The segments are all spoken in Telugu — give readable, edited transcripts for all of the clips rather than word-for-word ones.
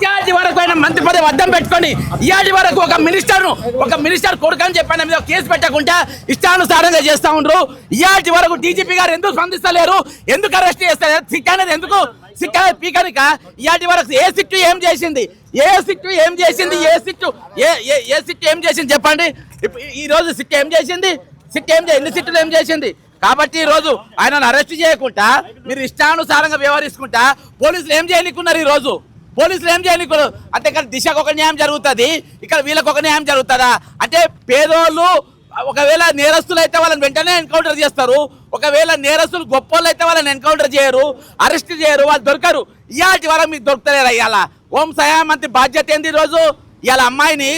ఇయాటి వరకు ఆయన మంత్రి పదవి అడ్డం పెట్టుకొని ఇయాటి వరకు ఒక మినిస్టర్ కొడుకు అని చెప్పిన మీద కేసు పెట్టకుండా ఇష్టానుసారంగా చేస్తా ఉండరు. ఇయాటి వరకు డీజీపీ గారు ఎందుకు స్పందిస్తలేరు, ఎందుకు అరెస్ట్ చేస్తారు? సిక్ అనేది ఎందుకు సిక్ అనేది పీకనిక ఇయాటి వరకు ఏ సిట్టు ఏం చేసింది, ఏ సిట్టు ఏం చేసింది చెప్పండి. ఈ రోజు సిట్ ఏం చేసింది, ఎన్ని సిట్టులు ఏం చేసింది? కాబట్టి ఈ రోజు ఆయనను అరెస్ట్ చేయకుండా మీరు ఇష్టానుసారంగా వ్యవహరించుకుంటా పోలీసులు ఏం చేయనికున్నారు? ఈ రోజు పోలీసులు ఏం చేయనికున్నారు అంటే ఇక్కడ దిశకు ఒక న్యాయం జరుగుతుంది, ఇక్కడ వీళ్ళకి ఒక న్యాయం జరుగుతుందా? అంటే పేదోళ్ళు ఒకవేళ నేరస్తులు అయితే వాళ్ళని వెంటనే ఎన్కౌంటర్ చేస్తారు, ఒకవేళ నేరస్తులు గొప్పోళ్ళు అయితే వాళ్ళని ఎన్కౌంటర్ చేయరు, అరెస్ట్ చేయరు, వాళ్ళు దొరకరు. ఇయాటి వరకు మీకు దొరుకుతలేరు. ఇవాళ హోం సహాయ మంత్రి బాధ్యత ఏంది? ఈరోజు ఇవాళ అమ్మాయిని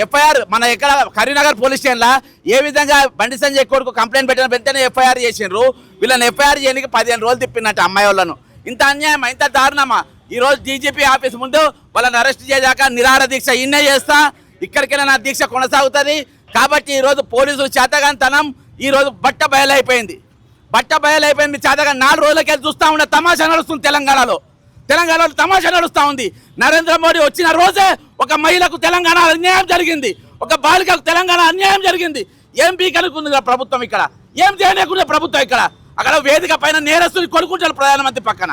ఎఫ్ఐఆర్ మన ఎక్కడ కరీంనగర్ పోలీస్ స్టేషన్లో ఏ విధంగా బండి సంజయ్ కొడుకు కంప్లైంట్ పెట్టిన వెంటనే ఎఫ్ఐఆర్ చేసిండ్రు. వీళ్ళని ఎఫ్ఐఆర్ చేయడానికి 15 రోజులు తిప్పినట్టు అమ్మాయి వాళ్ళను. ఇంత అన్యాయం, ఇంత దారుణమా? ఈరోజు డీజీపీ ఆఫీస్ ముందు వాళ్ళని అరెస్ట్ చేశాక నిరాహార దీక్ష ఇన్నే చేస్తా, ఇక్కడికైనా నా దీక్ష కొనసాగుతుంది. కాబట్టి ఈరోజు పోలీసులు చేతగానితనం ఈరోజు బట్ట బయలైపోయింది. మీ చేతగా 4 రోజులకి చూస్తూ ఉన్న తమాషా నడుస్తుంది తెలంగాణలో తమాషా నడుస్తూ ఉంది. నరేంద్ర మోడీ వచ్చిన రోజే ఒక మహిళకు తెలంగాణ అన్యాయం జరిగింది, ఒక బాలికకు తెలంగాణ అన్యాయం జరిగింది. ఏం పీకనుకుంది ప్రభుత్వం ఇక్కడ? ఏం చేయలేకుండా ప్రభుత్వం ఇక్కడ? అక్కడ వేదిక పైన నేరస్తుని కొనుక్కుంటాడు ప్రధానమంత్రి పక్కన,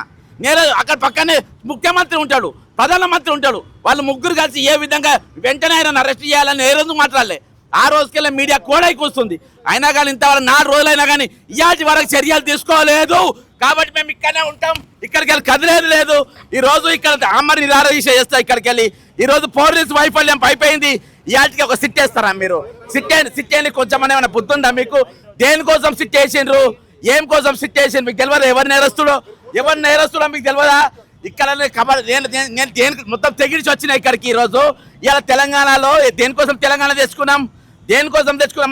అక్కడ పక్కనే ముఖ్యమంత్రి ఉంటాడు, ప్రధానమంత్రి ఉంటాడు. వాళ్ళు ముగ్గురు కలిసి ఏ విధంగా వెంటనే ఆయన అరెస్ట్ చేయాలని ఏ రోజు మాట్లాడలే. ఆ రోజుకెళ్ళి మీడియా కోడై కూస్తుంది. అయినా కానీ ఇంతవరకు 4 రోజులైనా కానీ ఇయాటి వరకు చర్యలు తీసుకోలేదు. కాబట్టి మేము ఇక్కడనే ఉంటాం, ఇక్కడికి వెళ్ళి కదిలేదు లేదు. ఈ రోజు ఇక్కడ అమ్మని నిరాదీక్ష చేస్తా. ఇక్కడికి వెళ్ళి ఈ రోజు పోలీసు వైఫల్యం అయిపోయింది. ఇయాటికి ఒక సిట్ వేస్తారా మీరు? సిట్ అని కొంచెం ఏమైనా బుద్ధి ఉందా మీకు? దేనికోసం సిట్ వేసిండ్రు, ఏం కోసం సిట్ వేసిండ్రు మీకు తెలియదా? ఎవరు నేరస్తుడో మీకు తెలియదా? ఇక్కడ నేను మొత్తం తెగిడిచి వచ్చినా ఇక్కడికి. ఈ రోజు ఇలా తెలంగాణలో దేనికోసం తెలంగాణ తెచ్చుకున్నాం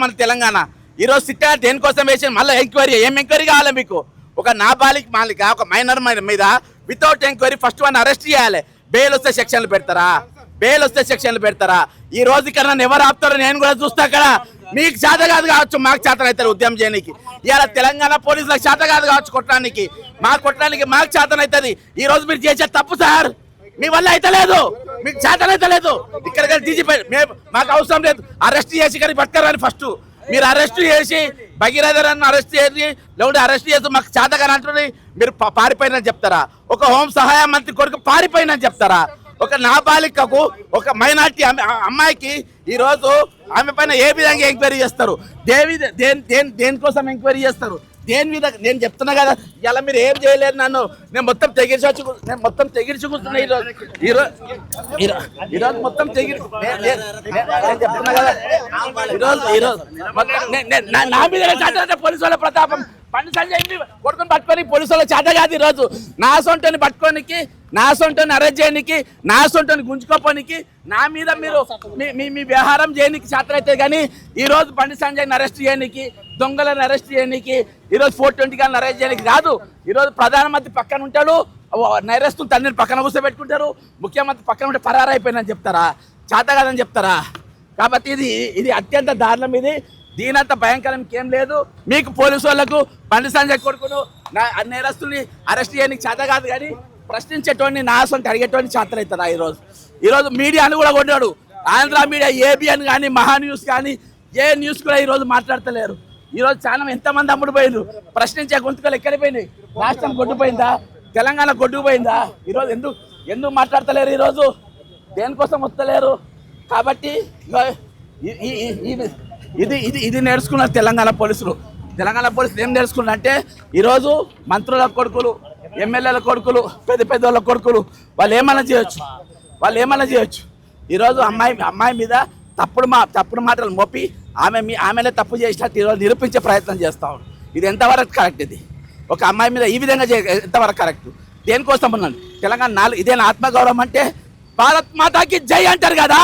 మన తెలంగాణ. ఈరోజు సిట్ దేనికోసం వేసి మళ్ళీ ఎంక్వైరీ, ఏం ఎంక్వైరీ కావాలి మీకు? ఒక నాబాలిక మాలిక ఒక మైనర్ మీద without enquiry first one arrest చేయాలి. బెయిల్ వస్తే సెక్షన్లు పెడతారా? ఈ రోజు ఇక్కడ నన్ను ఎవరు ఆపుతారో నేను కూడా చూస్తా. అక్కడ మీకు చేత కాదు కావచ్చు, మాకు చేత అవుతారు ఉద్యమం చేయడానికి. ఇవాళ తెలంగాణ పోలీసులకు చేత కాదు కావచ్చు కొట్టడానికి, మాకు చేతన అవుతుంది. ఈ రోజు మీరు చేసే తప్పు సార్, మీ వల్ల అయితే లేదు, మీకు చేతనైతే లేదు. ఇక్కడ డీజీపీ మాకు అవసరం లేదు, అరెస్ట్ చేసి కానీ పట్టుకరని ఫస్ట్ మీరు అరెస్ట్ చేసి భగీరథను అరెస్ట్ చేసి లేకుంటే అరెస్ట్ చేసి మాకు చేతగాని అంటుంది మీరు పారిపోయినని చెప్తారా? ఒక హోం సహాయ మంత్రి కొడుకు పారిపోయినని చెప్తారా? ఒక నాబాలికకు, ఒక మైనార్టీ అమ్మాయికి ఈరోజు ఆమె పైన ఏ విధంగా ఎంక్వైరీ చేస్తారు? దేనికోసం ఎంక్వైరీ చేస్తారు? దేని మీద నేను చెప్తున్నా కదా. ఇలా మీరు ఏం చేయలేరు. నేను మొత్తం తెగిరిచి కూర్చున్నా ఈరోజు మొత్తం చెప్తున్నా కదా. ఈరోజు నా మీద పోలీసు వాళ్ళ ప్రతాపం. బండి సంజయ్ కొడుకుని పట్టుకొని పోలీసు వాళ్ళ చేత కాదు. ఈరోజు నా సొంటని పట్టుకోనికి, నా సొంటని అరెస్ట్ చేయడానికి, నా సొంటని గుంజుకోపోనికి, నా మీద మీరు మీ వ్యవహారం చేయడానికి చేత అయితే. కానీ ఈరోజు బండి సంజయ్ని అరెస్ట్ చేయడానికి, దొంగలను అరెస్ట్ చేయడానికి, ఈరోజు 420 గారిని అరెస్ట్ చేయడానికి కాదు. ఈరోజు ప్రధానమంత్రి పక్కన ఉంటాడు, నేరస్తులు తండ్రిని పక్కన కూర్చోబెట్టుకుంటారు, ముఖ్యమంత్రి పక్కన ఉంటే పరారైపోయిందని చెప్తారా? చేత కాదని చెప్తారా? కాబట్టి ఇది అత్యంత దారుణం. దీనంత భయంకరం ఇంకేం లేదు. మీకు పోలీసు వాళ్ళకు బండి సంజయ్ కొడుకును నేరస్తుల్ని అరెస్ట్ చేయడానికి చేత కాదు. కానీ ప్రశ్నించేటోడిని, నా సొంత అడిగేటోడిని చేత అవుతుందా? ఈరోజు మీడియాను కూడా కొట్టాడు. ఆంధ్ర మీడియా, ఏబిఎన్ కానీ, మహా న్యూస్ కానీ, ఏ న్యూస్ కూడా ఈరోజు మాట్లాడతలేరు. ఈరోజు చాలా ఎంతమంది అమ్ముడు పోయినారు. ప్రశ్నించే గొంతుకలు ఎక్కడిపోయినాయి? రాష్ట్రం కొట్టుపోయిందా? తెలంగాణ కొట్టుకుపోయిందా? ఈరోజు ఎందుకు మాట్లాడతలేరు? ఈరోజు దేనికోసం వస్తలేరు? కాబట్టి ఇది నేర్చుకున్నారు తెలంగాణ పోలీసులు ఏం నేర్చుకున్నారంటే ఈరోజు మంత్రుల కొడుకులు, ఎమ్మెల్యేల కొడుకులు, పెద్దోళ్ళ కొడుకులు వాళ్ళు ఏమైనా చేయొచ్చు. ఈరోజు అమ్మాయి మీద తప్పుడు మాటలు మోపి ఆమెనే తప్పు చేసినట్టు ఈరోజు నిరూపించే ప్రయత్నం చేస్తా ఉన్నాడు. ఇది ఎంతవరకు కరెక్ట్? ఇది ఒక అమ్మాయి మీద ఈ విధంగా ఎంతవరకు కరెక్ట్? దేనికోసం ఉన్నాను తెలంగాణ ఇదేనా ఆత్మగౌరవం అంటే? భారత్ మాతాకి జై అంటారు కదా,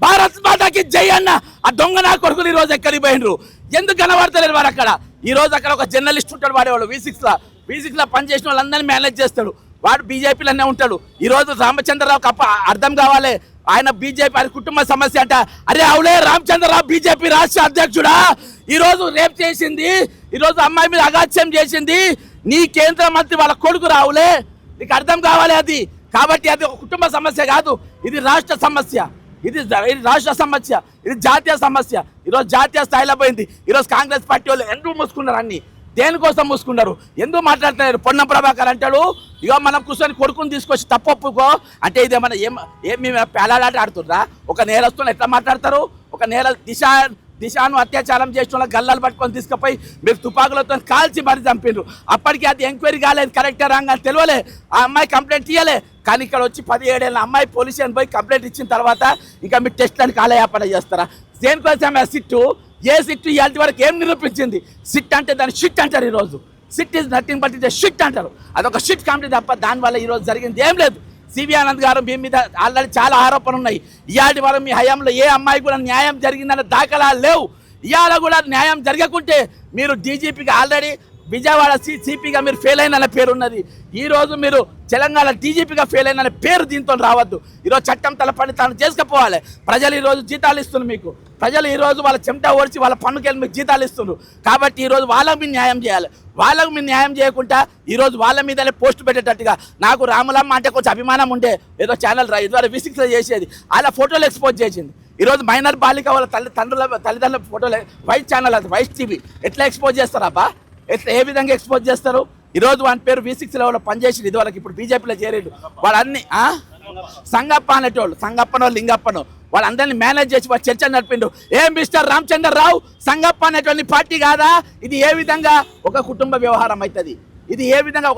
భారత్ మాతాకి జై అన్న ఆ దొంగ నా కొడుకులు ఈరోజు ఎక్కడికి పోయినరు? ఎందుకు కనబడతలేరు వారు? అక్కడ ఈరోజు అక్కడ ఒక జర్నలిస్ట్ ఉంటాడు, వాడేవాడు V6 పనిచేసిన వాళ్ళందరినీ మేనేజ్ చేస్తాడు. వాడు బీజేపీలోనే ఉంటాడు. ఈరోజు రామచంద్రరావుకి అర్థం కావాలి, ఆయన బీజేపీ, ఆయన కుటుంబ సమస్య అంట. అరే అవులే రామచంద్రరావు బీజేపీ రాష్ట్ర అధ్యక్షుడా? ఈరోజు రేప్ చేసింది, ఈరోజు అమ్మాయి మీద అగాత్యం చేసింది నీ కేంద్ర మంత్రి వాళ్ళ కొడుకు రావులే. నీకు అర్థం కావాలి అది. కాబట్టి అది ఒక కుటుంబ సమస్య కాదు, ఇది రాష్ట్ర సమస్య, ఇది రాష్ట్ర సమస్య, ఇది జాతీయ సమస్య. ఈరోజు జాతీయ స్థాయిలో పోయింది. ఈరోజు కాంగ్రెస్ పార్టీ వాళ్ళు ఎందుకు మూసుకున్నారు? అన్ని దేనికోసం మూసుకున్నారు? ఎందుకు మాట్లాడుతున్నారు? పొన్నం ప్రభాకర్ అంటాడు, ఇక మనం కూర్చొని కొడుకుని తీసుకొచ్చి తప్పొప్పుకో అంటే ఇదేమన్నా ఏమి పేలాలాట ఆడుతుందా? ఒక నేరస్తుని ఎట్లా మాట్లాడతారు? ఒక దిశాను అత్యాచారం చేసిన వాళ్ళ గల్లాలు పట్టుకొని తీసుకుపోయి మీరు తుపాకులతో కాల్చి మరి చంపిండ్రు. అప్పటికి అది ఎంక్వైరీ కాలేదు, కరెక్టే రాంగ్ అని తెలియలే. ఆ అమ్మాయి కంప్లైంట్ ఇవ్వలే. కానీ ఇక్కడ వచ్చి 17 ఏళ్ళ అమ్మాయి పోలీస్ స్టేషన్ పోయి కంప్లైంట్ ఇచ్చిన తర్వాత ఇంకా మీరు టెస్ట్లని కాలయాపన చేస్తారా? దేనికోసం ఆ సిట్టు? ఏ సిట్టు ఇవాళ వరకు ఏం నిరూపించింది? సిట్ అంటే దాన్ని షిట్ అంటారు. ఈరోజు SIT is nothing but it shit అంటారు. అదొక షిట్ కమిటీ తప్ప దానివల్ల ఈరోజు జరిగింది ఏం లేదు. సివి ఆనంద్ గారు మీ మీద ఆల్రెడీ చాలా ఆరోపణలు ఉన్నాయి. ఇవాళ వరకు మీ హయాంలో ఏ అమ్మాయి కూడా న్యాయం జరిగిందన్న దాఖలాలు లేవు. ఇవాళ కూడా న్యాయం జరగకుంటే మీరు డీజీపీగా ఆల్రెడీ విజయవాడ సిపిగా మీరు ఫెయిల్ అయిన పేరు ఉన్నది. ఈరోజు మీరు తెలంగాణ డీజీపీగా ఫెయిల్ అయిన పేరు దీంతో రావద్దు. ఈరోజు చట్టం తలపడి తాను చేసుకుపోవాలి. ప్రజలు ఈరోజు జీతాలు ఇస్తున్నారు మీకు. ప్రజలు ఈరోజు వాళ్ళ చెమట ఓడిచి వాళ్ళ పన్నుకెళ్ళి మీకు జీతాలు ఇస్తున్నారు. కాబట్టి ఈరోజు వాళ్ళకు మీరు న్యాయం చేయాలి. వాళ్ళకు మీరు న్యాయం చేయకుండా ఈరోజు వాళ్ళ మీదనే పోస్ట్ పెట్టేటట్టుగా నాకు రాములమ్మ అంటే కొంచెం అభిమానం ఉండే ఏదో ఛానల్ ఇదివరకు V6 చేసేది, అలా ఫోటోలు ఎక్స్పోజ్ చేసింది. ఈరోజు మైనర్ బాలిక వాళ్ళ తల్లిదండ్రుల ఫోటోలు వైట్ ఛానల్, అది వైట్ టీవీ ఎట్లా ఎక్స్పోజ్ చేస్తారబ్బా? ఎట్లా ఏ విధంగా ఎక్స్పోజ్ చేస్తారు? ఈరోజు వాని పేరు V6 లెవెల్లో పనిచేసి ఇది వాళ్ళకి ఇప్పుడు బీజేపీలో చేరేడు. వాళ్ళన్ని సంగప్ప అనేటోళ్ళు, సంగప్పనో లింగప్పనో వాళ్ళందరినీ మేనేజ్ చేసి వాళ్ళు చర్చ నడిపిండు. మిస్టర్ రామచంద్ర రావు, సంగప్ప అనేటువంటి పార్టీ కాదా? ఇది ఏ విధంగా ఒక కుటుంబ వ్యవహారం అవుతుంది? ఇది ఏ విధంగా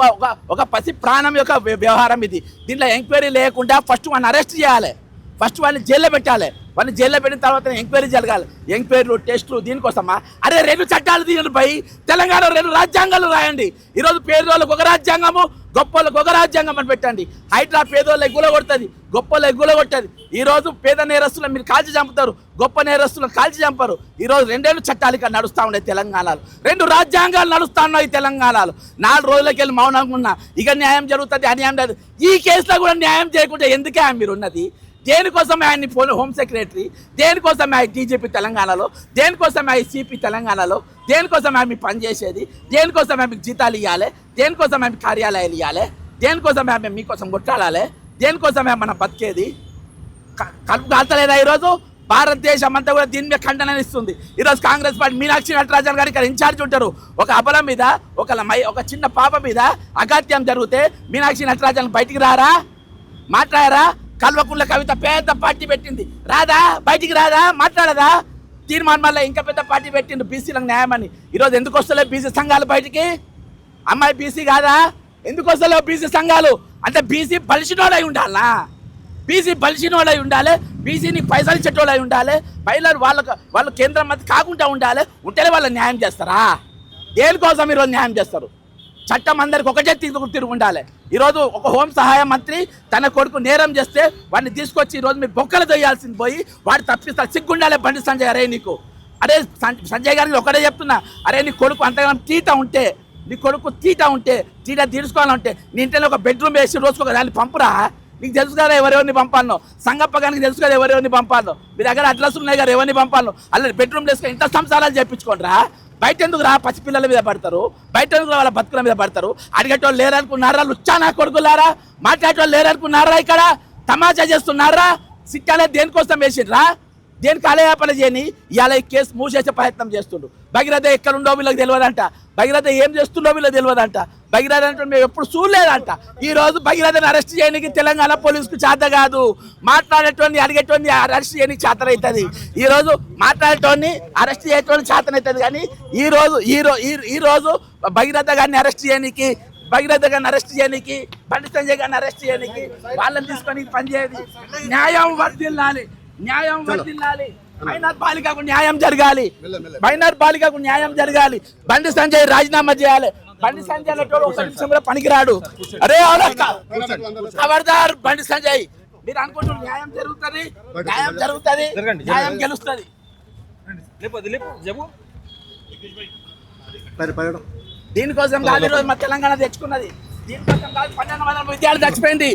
ఒక పసి ప్రాణం యొక్క వ్యవహారం ఇది? దీంట్లో ఎంక్వైరీ లేకుండా ఫస్ట్ వాడిని అరెస్ట్ చేయాలి, ఫస్ట్ వాళ్ళని జైల్లో పెట్టాలి. వాళ్ళని జైల్లో పెట్టిన తర్వాత ఎంక్వైరీ జరగాలి. ఎంక్వైరీలు, టెస్టులు దీనికోసమా? అరే 2 చట్టాలు తీయండి పోయి, తెలంగాణ 2 రాజ్యాంగాలు రాయండి. ఈరోజు పేదోళ్ళకు ఒక రాజ్యాంగము, గొప్పలకు ఒక రాజ్యాంగం అని పెట్టండి. హైడ్రా పేదోళ్ళ ఎగ్గుల కొడుతుంది, గొప్పల ఎగ్గుల కొట్టది. ఈరోజు పేద నేరస్తులను మీరు కాల్చి చంపుతారు, గొప్ప నేరస్తులను కాల్చి చంపరు. ఈరోజు 2 చట్టాలు ఇక్కడ నడుస్తూ ఉన్నాయి తెలంగాణలో, 2 రాజ్యాంగాలు నడుస్తూ ఉన్నాయి తెలంగాణలో. 4 రోజులకి వెళ్ళి మౌనంగా ఉన్నా ఇక న్యాయం జరుగుతుంది, అన్యాయం లేదు. ఈ కేసులో కూడా న్యాయం చేయకుంటే ఎందుకే మీరు ఉన్నది? దేనికోసం ఆయన్ని హోమ్ సెక్రటరీ, దేనికోసం ఆయన డీజీపీ తెలంగాణలో, దేనికోసం ఆయన సిపి తెలంగాణలో, దేనికోసం ఆమె పనిచేసేది, దేనికోసం ఆమె జీతాలు ఇవ్వాలి, దేనికోసం ఆమె కార్యాలయాలు ఇవ్వాలి, దేనికోసం ఆమె మీకోసం కొట్టాడాలి, దేనికోసం మనం బతికేది? కలుపు కాల్తలేదా? ఈరోజు భారతదేశం అంతా కూడా దీని మీద ఖండన ఇస్తుంది. ఈరోజు కాంగ్రెస్ పార్టీ మీనాక్షి నటరాజన్ గారు ఇక్కడ ఇన్ఛార్జ్ ఉంటారు. ఒక అబల మీద, ఒక చిన్న పాప మీద అగాత్యం జరిగితే మీనాక్షి నటరాజన్ బయటికి రారా? మాట్లాడారా? కల్వకుంట్ల కవిత పెద్ద పార్టీ పెట్టింది, రాదా? బయటికి రాదా? మాట్లాడదా? తీర్మానం వల్ల ఇంకా పెద్ద పార్టీ పెట్టిండు బీసీలకు న్యాయం అని. ఈరోజు ఎందుకు వస్తలేవు బీసీ సంఘాలు బయటికి? అమ్మాయి బీసీ కాదా? ఎందుకు వస్తలేవు బీసీ సంఘాలు? అంటే బీసీ బలిసినోడై ఉండాలా? బీసీ బలిసినోడై ఉండాలి, బీసీని పైసలు ఇచ్చేటోళ్ళై ఉండాలి, మహిళలు వాళ్ళు కేంద్రం మధ్య కాకుండా ఉండాలి. ఉంటేనే వాళ్ళని న్యాయం చేస్తారా? దేనికోసం ఈరోజు న్యాయం చేస్తారు? చట్టం అందరికి ఒకటే తిరుగు ఉండాలి. ఈరోజు ఒక హోం సహాయ మంత్రి తన కొడుకు నేరం చేస్తే వాడిని తీసుకొచ్చి ఈరోజు మీరు బొక్కలు తోయాల్సింది పోయి వాడు తప్పిస్తారు. సిగ్గుండాలి బండి సంజయ్. అరే నీకు, అరే సంజయ్ గారికి ఒకటే చెప్తున్నా, అరే నీ కొడుకు అంతగానం తీట ఉంటే, నీ కొడుకు తీట తీర్చుకోవాలంటే నీ ఇంట్లో ఒక బెడ్రూమ్ వేసి రోజుకు ఒక దాన్ని పంపురా. నీకు తెలుసు కదా ఎవరెవరిని పంపాలను, సంగప్ప గారికి తెలుసు కదా ఎవరెవరిని పంపాలను, మీ దగ్గర అడ్రస్ ఉన్నాయి కదా ఎవరిని పంపాలను. అలా బెడ్రూమ్ వేసుకొని ఇంత సంసారాలు చేయించుకోండి రా. బయట ఎందుకు రా? పసిపిల్లల మీద పడతారు, బయట ఎందుకు వాళ్ళ బతుకుల మీద పడతారు? అడిగేటోళ్ళు లేరనుకున్నారా? లుచ్చానా కొడుకులారా? మాట్లాడేటోళ్ళు లేరనుకున్నారా? ఇక్కడ తమాషా చేస్తున్నారా? సిట్టాలే దేనికోసం వేసిండ్రా? దేనికి ఆలయాపన చేయని ఇవాళ ఈ కేసు మూసేసే ప్రయత్నం చేస్తుండ్రు. భగీరథ ఎక్కడుండో వీళ్ళకి తెలియదంట, భగీరథ ఏం చేస్తుండో వీళ్ళకి తెలియదంట, భగీరథ అంటే మేము ఎప్పుడు చూడలేదంట. ఈరోజు భగీరథని అరెస్ట్ చేయడానికి తెలంగాణ పోలీసుకు చేత కాదు, మాట్లాడేటోని అడిగేటోని అరెస్ట్ చేయడానికి చేతనవుతుంది. ఈరోజు మాట్లాడేటోని అరెస్ట్ చేయటోని చేతనవుతుంది. కానీ ఈరోజు భగీరథ గారిని అరెస్ట్ చేయడానికి, భగీరథ గారిని అరెస్ట్ చేయడానికి, బండి సంజయ్ గారిని అరెస్ట్ చేయడానికి, వాళ్ళని తీసుకొని పనిచేయాలి. న్యాయం వర్ధిల్లాలి, న్యాయం వర్ధిల్లాలి. మైనర్ బాలికకు న్యాయం జరగాలి, మైనర్ బాలికకు న్యాయం జరగాలి. బండి సంజయ్ రాజీనామా చేయాలి. బండి సంజయ్ అనేటోడు ఒక నిమిషం కూడా పనికిరాడు. అరే ఖబర్దార్ బండి సంజయ్. మీరు అనుకుంటున్నారు న్యాయం జరుగుతుంది, న్యాయం జరుగుతుంది, న్యాయం గెలుస్తుంది. దీనికోసం కాదు ఈరోజు మా తెలంగాణ తెచ్చుకున్నది, దీనికోసం కాదు 12,000 విద్యార్థులు చచ్చిపోయింది.